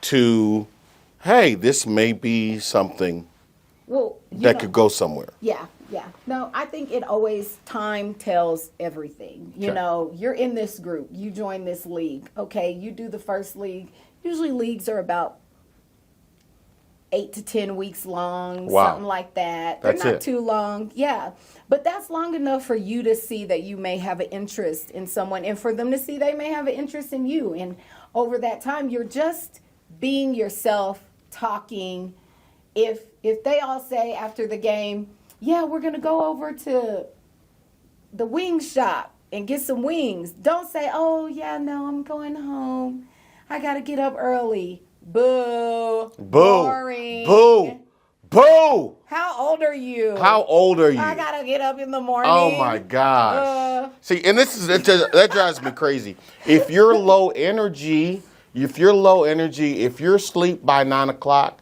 to, hey, this may be something that could go somewhere. Yeah. No, I think it always, time tells everything. You Okay. know, you're in this group, you join this league. Okay, you do the first league. Usually leagues are about 8 to 10 weeks long, Wow. something like that. That's They're not it. too long. Yeah. But that's long enough for you to see that you may have an interest in someone and for them to see they may have an interest in you. And over that time, you're just being yourself, talking. If they all say after the game, yeah, we're going to go over to the wing shop and get some wings. Don't say, oh, yeah, no, I'm going home. I got to get up early. Boo. Boo. Boring. Boo. Boo. How old are you? How old are you? I got to get up in the morning. Oh my gosh. See, and that drives me crazy. If you're low energy, if you're asleep by 9 o'clock,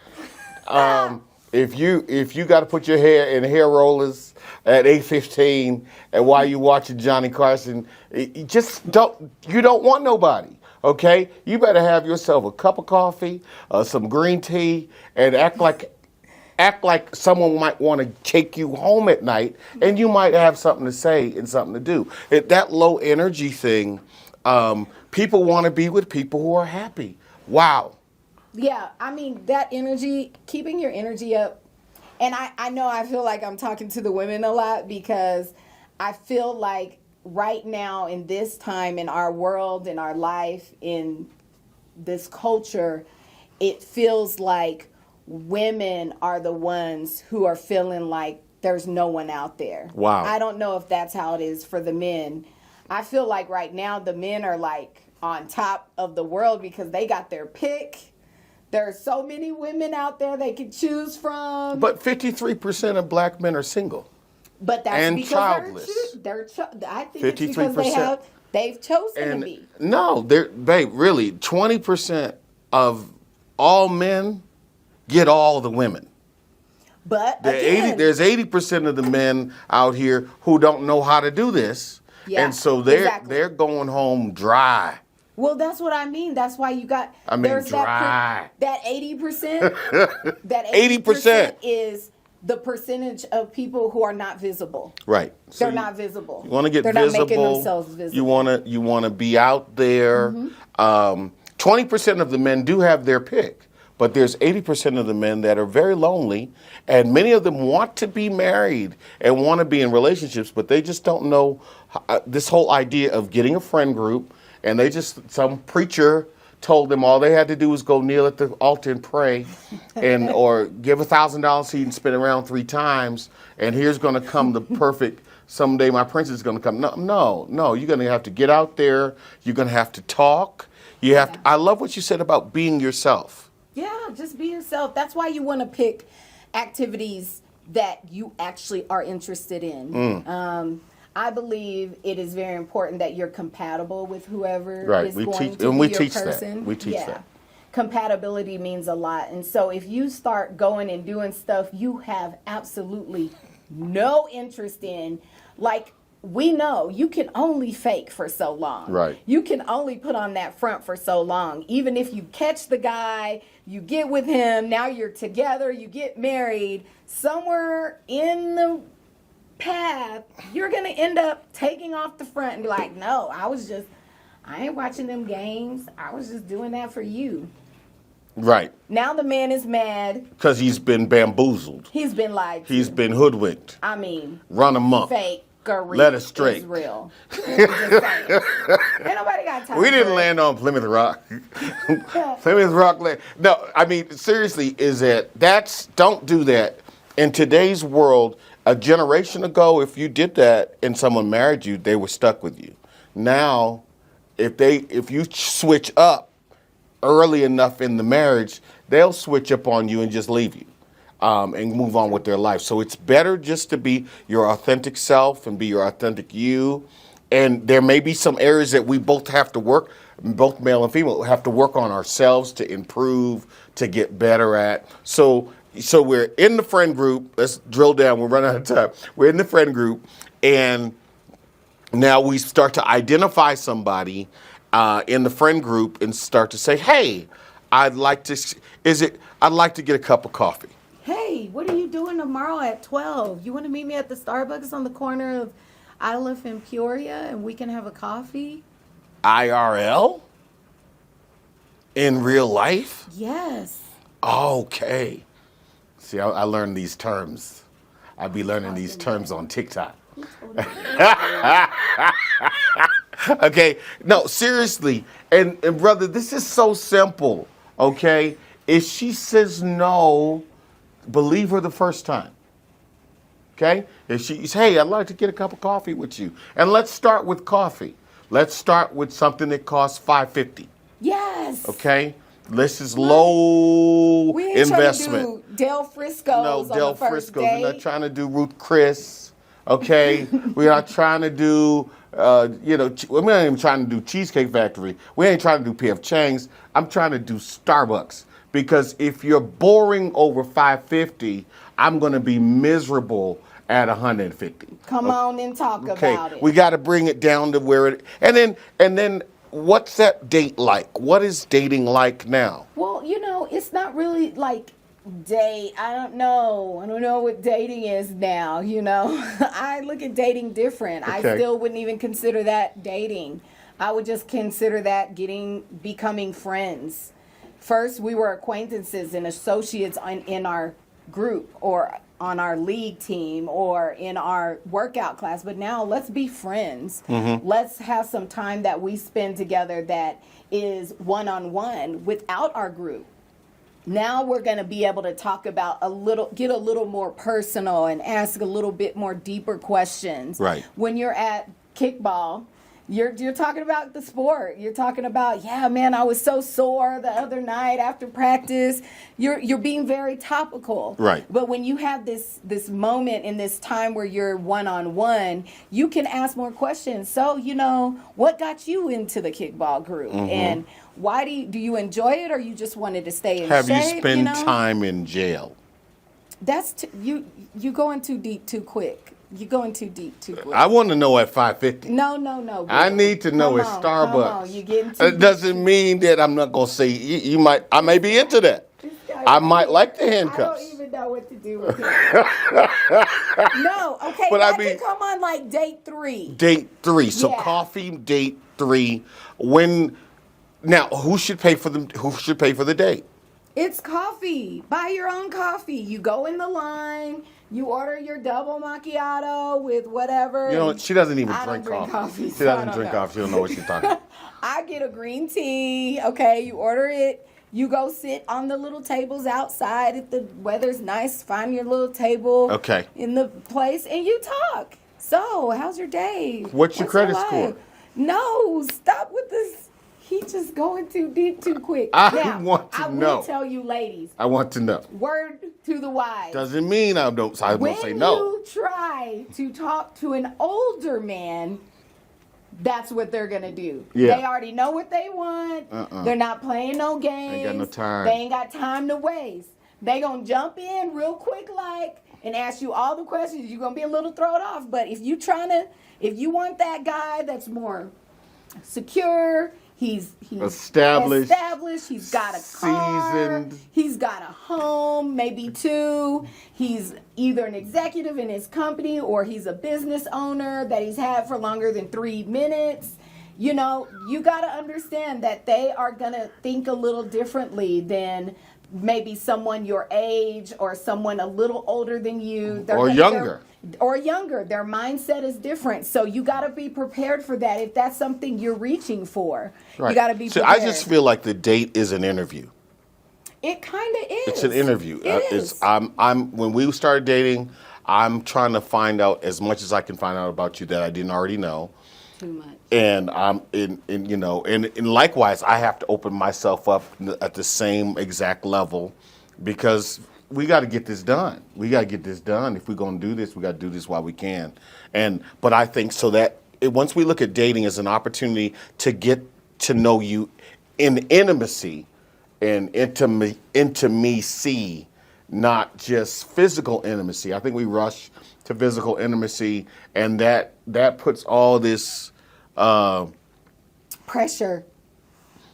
if you got to put your hair in hair rollers at 8:15, and while you watching Johnny Carson, you don't want nobody. Okay, you better have yourself a cup of coffee, some green tea, and act like someone might want to take you home at night, and you might have something to say and something to do. That low energy thing, people want to be with people who are happy. Wow. Yeah, I mean, that energy, keeping your energy up. And I know I feel like I'm talking to the women a lot because I feel like right now in this time in our world, in our life, in this culture, it feels like women are the ones who are feeling like there's no one out there. Wow. I don't know if that's how it is for the men. I feel like right now the men are like on top of the world because they got their pick. There are so many women out there they can choose from. But 53% of black men are single. But that's and because childless. I think it's because 53%. they've chosen to be. No, really, 20% of all men get all the women. But again, There's 80% of the men out here who don't know how to do this, Yeah, and so exactly. they're going home dry. well, that's what I mean. That's why you got. I mean, there's dry. That 80%. That 80% is the percentage of people who are not visible. Right. So They're not visible. You want to get They're visible. not making themselves visible. You want to be out there. 20% of the men do have their pick, but there's 80% of the men that are very lonely, and many of them want to be married and want to be in relationships, but they just don't know this whole idea of getting a friend group, and some preacher told them all they had to do was go kneel at the altar and pray, or give $1,000 so you can spin around 3 times, and here's going to come the perfect. Someday my prince is going to come. No. You're going to have to get out there. You're going to have to talk. You have to. I love what you said about being yourself. Yeah, just be yourself. That's why you want to pick activities that you actually are interested in. I believe it is very important that you're compatible with whoever Right. is We going teach- to and be we your teach that. person. We teach that. Compatibility means a lot. And so if you start going and doing stuff you have absolutely no interest in, like we know you can only fake for so long. Right. You can only put on that front for so long. Even if you catch the guy, you get with him, now you're together, you get married, somewhere in the path, you're going to end up taking off the front and be like, no, I ain't watching them games. I was just doing that for you. Right. Now the man is mad. Because he's been bamboozled. He's been lied to. He's been hoodwinked. I mean, Run amok. fake. Led us straight. Is real. Just saying. Ain't nobody got time. We for didn't it. land on Plymouth Rock. Plymouth Rock. No, I mean, seriously, don't do that. In today's world, a generation ago, if you did that and someone married you, they were stuck with you. Now, if you switch up early enough in the marriage, they'll switch up on you and just leave you and move on with their life. So it's better just to be your authentic self and be your authentic you. And there may be some areas that we both have to work, both male and female, have to work on ourselves to improve, to get better at. So we're in the friend group. Let's drill down. We're running out of time. We're in the friend group, and now we start to identify somebody in the friend group and start to say, "Hey, I'd like to get a cup of coffee." Hey, what are you doing tomorrow at 12? You want to meet me at the Starbucks on the corner of I live in Peoria and we can have a coffee? IRL? In real life? Yes. Okay. See, I learned these terms. I be learning these terms on TikTok. Okay. No, seriously. And brother, this is so simple. Okay. If she says no, believe her the first time. Okay? If she's, hey, I'd like to get a cup of coffee with you. And let's start with coffee. Let's start with something that costs $5.50. Yes. Okay? This is low We ain't investment. trying to do Del Frisco's No, on Del the first Frisco's. date. We're not trying to do Ruth Chris. Okay? We're not trying to do, we're not even trying to do Cheesecake Factory. We ain't trying to do P.F. Chang's. I'm trying to do Starbucks. Because if you're boring over $5.50, I'm going to be miserable at $150. Come on and talk about it. We got to bring it down to where it. And then, what's that date like? What is dating like now? Well, it's not really like date. I don't know what dating is now. I look at dating different. Okay. I still wouldn't even consider that dating. I would just consider that becoming friends. First, we were acquaintances and associates in our group or on our league team or in our workout class. But now let's be friends. Mm-hmm. Let's have some time that we spend together that is one-on-one without our group. Now we're going to be able to talk about get a little more personal and ask a little bit more deeper questions. Right. When you're at kickball, you're talking about the sport. You're talking about, yeah, man, I was so sore the other night after practice. You're being very topical. Right. But when you have this moment in this time where you're one-on-one, you can ask more questions. So, what got you into the kickball group? Mm-hmm. And why do you enjoy it, or you just wanted to stay in Have shape? you spent time in jail? That's you going too deep too quick. You're going too deep too quick. I want to know at $5.50. No. I need to know at Starbucks. Come on, you're getting too It doesn't mean that I'm not going to say I may be into that. I might like the handcuffs. I don't even know what to do with it. No, okay. But I can come on like date 3. Date 3. So Yeah. coffee, date 3. Now, who should pay for the date? It's coffee. Buy your own coffee. You go in the line. You order your double macchiato with whatever. She doesn't even I drink don't drink coffee. She doesn't drink coffee. She don't know what she's talking about. I get a green tea. Okay, you order it. You go sit on the little tables outside. If the weather's nice, find your little table. Okay. In the place, and you talk. So, how's your day? What's your credit life? score? No, stop with this. He's just going too deep too quick. I want to know. I will tell you, ladies. I want to know. Word to the wise. Doesn't mean I don't say no. When you try to talk to an older man, that's what they're going to do. Yeah. They already know what they want. They're not playing no games. Ain't got no time. They ain't got time to waste. They going to jump in real quick and ask you all the questions. You're going to be a little thrown off. But if you want that guy that's more secure, He's established. He's got a car. Seasoned. He's got a home, maybe 2. He's either an executive in his company or he's a business owner that he's had for longer than 3 minutes. You got to understand that they are going to think a little differently than maybe someone your age or someone a little older than you. Or younger. Their mindset is different. So you got to be prepared for that. If that's something you're reaching for, right. You got to be prepared. I just feel like the date is an interview. It kind of is. It's an interview. It is. When we started dating, I'm trying to find out as much as I can find out about you that I didn't already know. Too much. and I'm in you know, and likewise, I have to open myself up at the same exact level, because we got to get this done. We got to get this done. If we're going to do this, we got to do this while we can. But I think so that once we look at dating as an opportunity to get to know you in intimacy and intimacy, not just physical intimacy. I think we rush to physical intimacy, and that puts all this Pressure.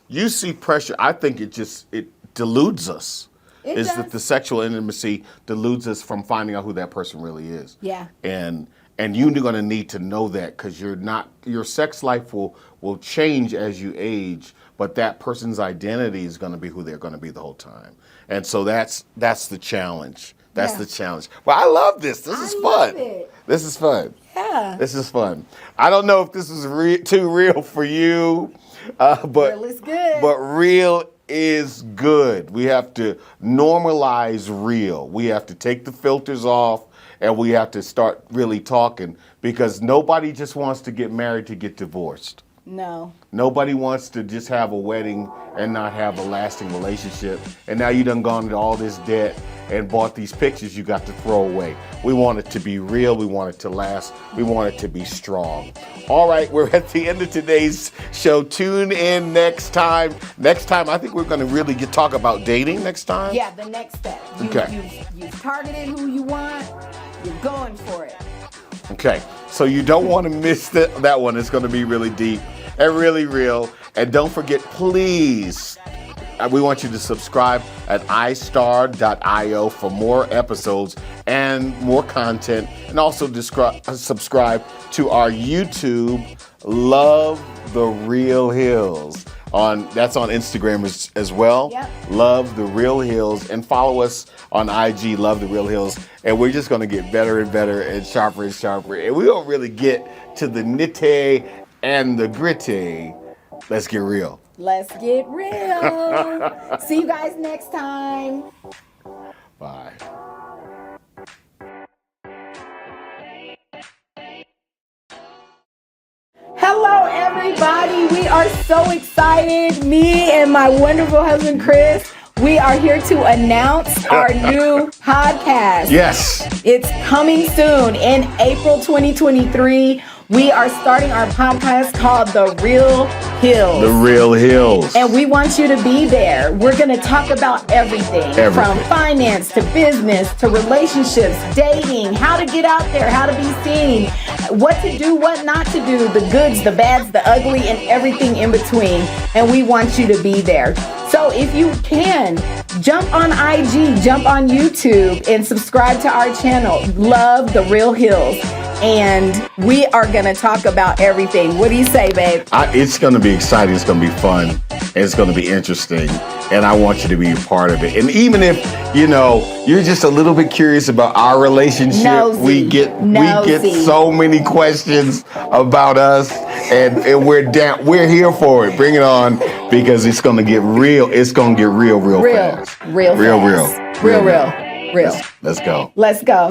You see pressure. I think it deludes us. It is does. that the sexual intimacy deludes us from finding out who that person really is. Yeah. And you're going to need to know that, because your sex life will change as you age, but that person's identity is going to be who they're going to be the whole time. And so that's the challenge. That's the challenge. Well, I love this. This is fun. Love it. This is fun. Yeah. This is fun. I don't know if this is too real for you, but Real is good. But real is good. We have to normalize real. We have to take the filters off, and we have to start really talking, because nobody just wants to get married to get divorced. No. Nobody wants to just have a wedding and not have a lasting relationship. And now you done gone into all this debt and bought these pictures you got to throw away. We want it to be real. We want it to last. We want it to be strong. All right, we're at the end of today's show. Tune in next time. Next time, I think we're going to really talk about dating next time. Yeah, the next step. You've targeted who you want. You're going for it. Okay, so you don't want to miss that one. It's going to be really deep and really real. And don't forget, please, we want you to subscribe at iStar.io for more episodes and more content. And also subscribe to our YouTube, Love the Real Hills. That's on Instagram as well. Yep. Love the Real Hills. And follow us on IG, Love the Real Hills. And we're just going to get better and better and sharper and sharper. And we don't really get to the nitty and the gritty. Let's get real. Let's get real. See you guys next time. Bye. Hello, everybody. We are so excited. Me and my wonderful husband, Chris, we are here to announce our new podcast. Yes. It's coming soon in April 2023. We are starting our podcast called The Real Hills. The Real Hills. And we want you to be there. We're going to talk about everything. From finance to business to relationships, dating, how to get out there, how to be seen, what to do, what not to do, the goods, the bads, the ugly, and everything in between. And we want you to be there. So if you can, jump on IG, jump on YouTube, and subscribe to our channel, Love the Real Hills. And we are going to talk about everything. What do you say, babe? It's going to be exciting. It's going to be fun. And it's going to be interesting. And I want you to be a part of it. And even if, you're just a little bit curious about our relationship, Nosy. we get so many questions about us. And we're here for it. Bring it on, because it's going to get real. It's going to get real fast. Real. Let's go. Let's go.